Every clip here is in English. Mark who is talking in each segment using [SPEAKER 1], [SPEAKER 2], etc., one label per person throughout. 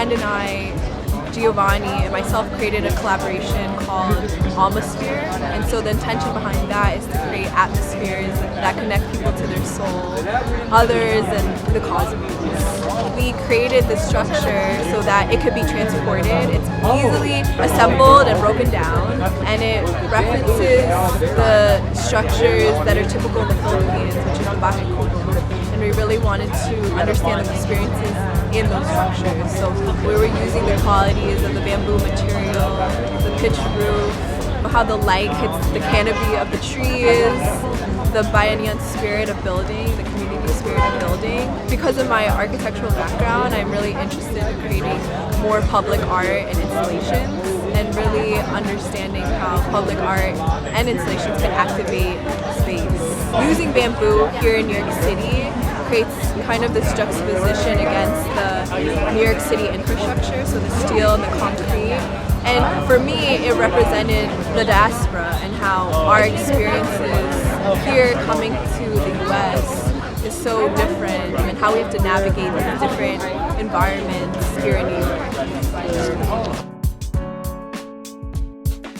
[SPEAKER 1] friend and I, Giovanni and myself, created a collaboration called Almosphere, and so the intention behind that is to create atmospheres that connect people to their soul, others, and the cause of peace. We created this structure so that it could be transported. It's easily assembled and broken down, and it references the structures that are typical of the Philippines, which is the bahay kubo. And we really wanted to understand the experiences in those structures. So we were using the qualities of the bamboo material, the pitched roof, how the light hits the canopy of the trees, the Bayanihan spirit of building, the community spirit of building. Because of my architectural background, I'm really interested in creating more public art and installations, and really understanding how public art and installations can activate space. Using bamboo here in New York City creates kind of this juxtaposition against the New York City infrastructure, so the steel and the concrete. And for me, it represented the diaspora and how our experiences here coming to the US is so different, and how we have to navigate these different environments here in New York.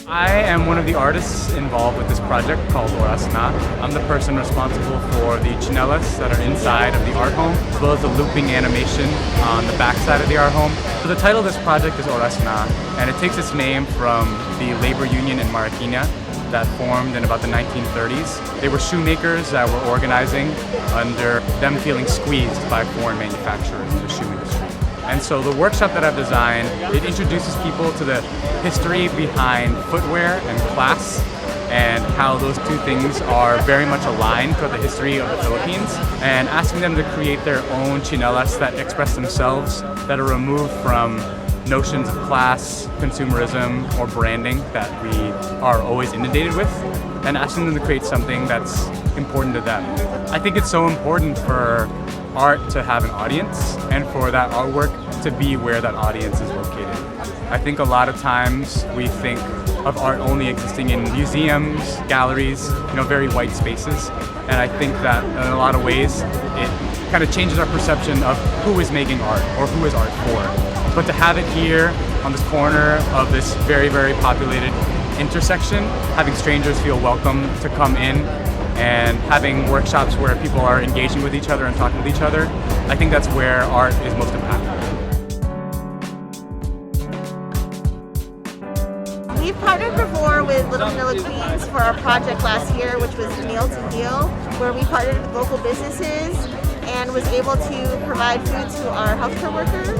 [SPEAKER 2] I am one of the artists involved with this project called Oras Na. I'm the person responsible for the tsinelas that are inside of the art home, as well as the looping animation on the back side of the art home. So the title of this project is Oras Na, and it takes its name from the labor union in Marikina that formed in about the 1930s. They were shoemakers that were organizing under them feeling squeezed by foreign manufacturers in the shoe industry. And so the workshop that I've designed, it introduces people to the history behind footwear and class, and how those two things are very much aligned throughout the history of the Philippines, and asking them to create their own tsinelas that express themselves, that are removed from notions of class, consumerism, or branding that we are always inundated with, and asking them to create something that's important to them. I think it's so important for art to have an audience, and for that artwork to be where that audience is located. I think a lot of times we think of art only existing in museums, galleries, very white spaces, and I think that in a lot of ways it kind of changes our perception of who is making art or who is art for. But to have it here on this corner of this very, very populated intersection, having strangers feel welcome to come in, and having workshops where people are engaging with each other and talking with each other, I think that's where art is most impactful.
[SPEAKER 3] We've partnered before with Little Manila Queens for our project last year, which was Meal to Heal, where we partnered with local businesses and was able to provide food to our healthcare workers.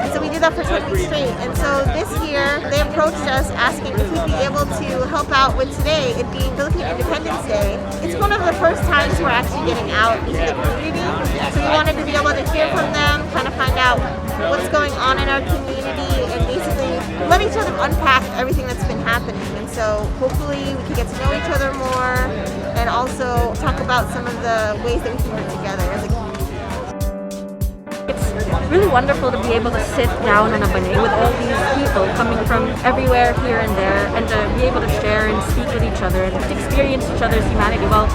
[SPEAKER 3] And so we did that for 20 weeks straight. And so this year, they approached us asking if we'd be able to help out with today, it being Philippine Independence Day. It's one of the first times we're actually getting out into the community. So we wanted to be able to hear from them, kind of find out what's going on in our community, and basically let each other unpack everything that's been happening. And so hopefully we can get to know each other more, and also talk about some of the ways that we can work together as a community.
[SPEAKER 4] It's really wonderful to be able to sit down on a ballet with all these people coming from everywhere, here and there, and to be able to share and speak with each other and to experience each other's humanity while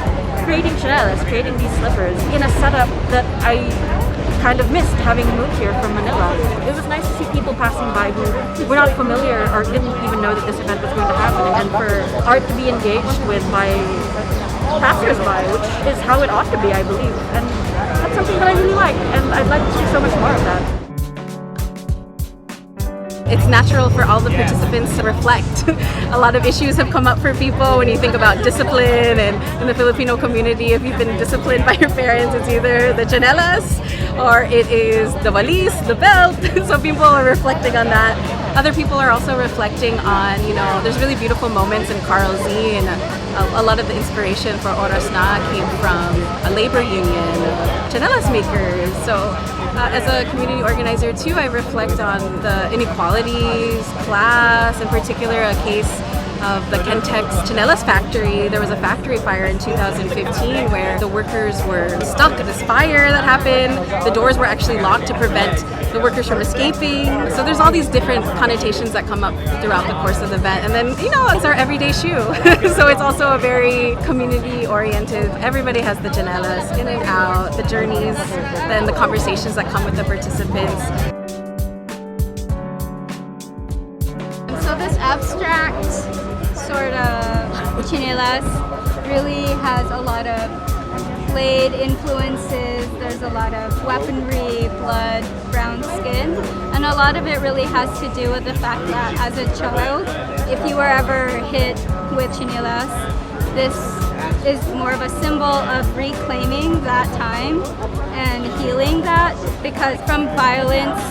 [SPEAKER 4] creating tsinelas, creating these slippers in a setup that I kind of missed having moved here from Manila. It was nice to see people passing by who were not familiar or didn't even know that this event was going to happen, and for art to be engaged with by passers-by, which is how it ought to be, I believe. And that's something that I really like, and I'd like to see so much more of that.
[SPEAKER 1] It's natural for all the participants to reflect. A lot of issues have come up for people when you think about discipline, and in the Filipino community, if you've been disciplined by your parents, it's either the tsinelas or it is the valis, the belt. So people are reflecting on that. Other people are also reflecting on, there's really beautiful moments in Karl Z, and a lot of the inspiration for Oras Na came from a labor union, tsinelas-makers. So as a community organizer too, I reflect on the inequalities, class, in particular a case of the Kentex Tsinelas factory. There was a factory fire in 2015 where the workers were stuck in this fire that happened. The doors were actually locked to prevent the workers from escaping. So there's all these different connotations that come up throughout the course of the event. And then, it's our everyday shoe. So it's also a very community-oriented, everybody has the tsinelas, in and out, the journeys, then the conversations that come with the participants.
[SPEAKER 5] sort of tsinelas really has a lot of blade influences. There's a lot of weaponry, blood, brown skin, and a lot of it really has to do with the fact that as a child, if you were ever hit with tsinelas, this is more of a symbol of reclaiming that time and healing that, because from violence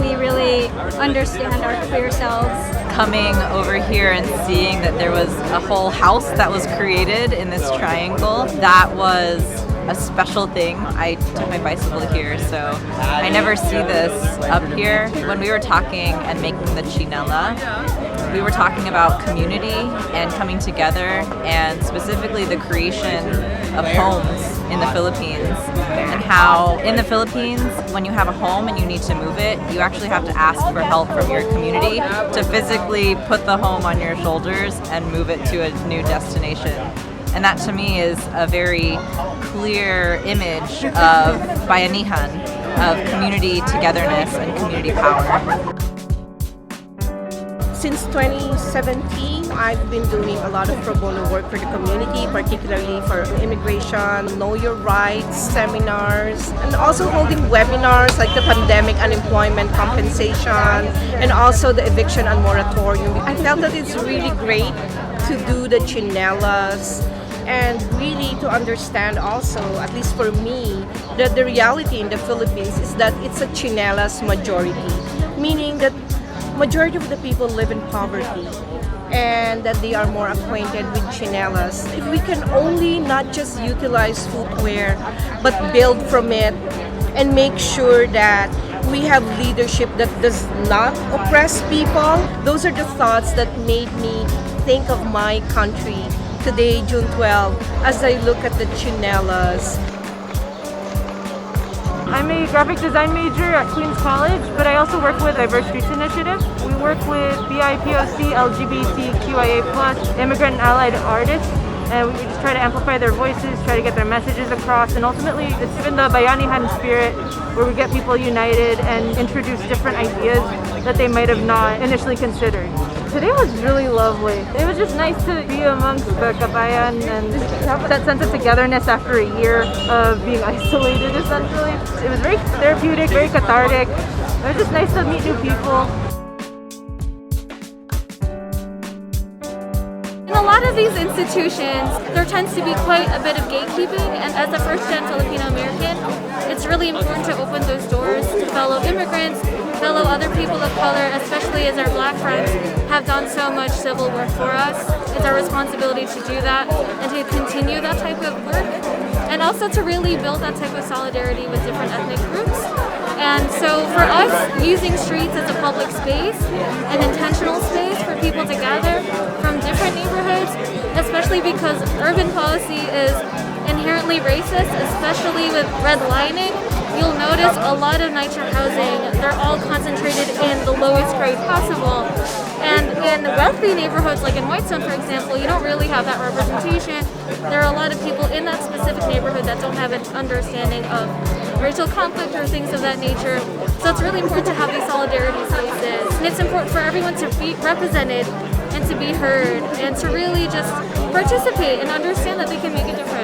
[SPEAKER 5] we really understand our queer selves.
[SPEAKER 6] Coming over here and seeing that there was a whole house that was created in this triangle, that was a special thing. I took my bicycle here, so I never see this up here. When we were talking and making the chinela, we were talking about community and coming together, and specifically the creation of homes in the Philippines, and how in the Philippines, when you have a home and you need to move it, you actually have to ask for help from your community to physically put the home on your shoulders and move it to a new destination. And that to me is a very clear image of bayanihan, of community togetherness and community power.
[SPEAKER 7] Since 2017, I've been doing a lot of pro bono work for the community, particularly for immigration, know your rights, seminars, and also holding webinars like the pandemic unemployment compensation and also the eviction and moratorium. I felt that it's really great to do the tsinelas and really to understand also, at least for me, that the reality in the Philippines is that it's a tsinelas majority, meaning that majority of the people live in poverty and that they are more acquainted with tsinelas. If we can only not just utilize footwear but build from it and make sure that we have leadership that does not oppress people, those are the thoughts that made me think of my country today, June 12, as I look at the tsinelas.
[SPEAKER 8] I'm a graphic design major at Queens College, but I also work with Diverse Streets Initiative. We work with BIPOC, LGBTQIA+, immigrant and allied artists, and we just try to amplify their voices, try to get their messages across, and ultimately it's in the bayanihan spirit where we get people united and introduce different ideas that they might have not initially considered. Today was really lovely. It was just nice to be amongst the kabayan and have that sense of togetherness after a year of being isolated, essentially. It was very therapeutic, very cathartic. It was just nice to meet new people.
[SPEAKER 5] In a lot of these institutions, there tends to be quite a bit of gatekeeping, and as a first-gen Filipino American, it's really important to open those doors to fellow immigrants, fellow other people of color, especially as our Black friends have done so much civil work for us. It's our responsibility to do that and to continue that type of work, and also to really build that type of solidarity with different ethnic groups. And so for us, using streets as a public space, an intentional space for people to gather from different neighborhoods, especially because urban policy is inherently racist, especially with redlining. You'll notice a lot of NYCHA housing, they're all concentrated in the lowest grade possible. And in wealthy neighborhoods, like in Whitestone, for example, you don't really have that representation. There are a lot of people in that specific neighborhood that don't have an understanding of racial conflict or things of that nature. So it's really important to have these solidarity spaces. And it's important for everyone to be represented and to be heard and to really just participate and understand that they can make a difference.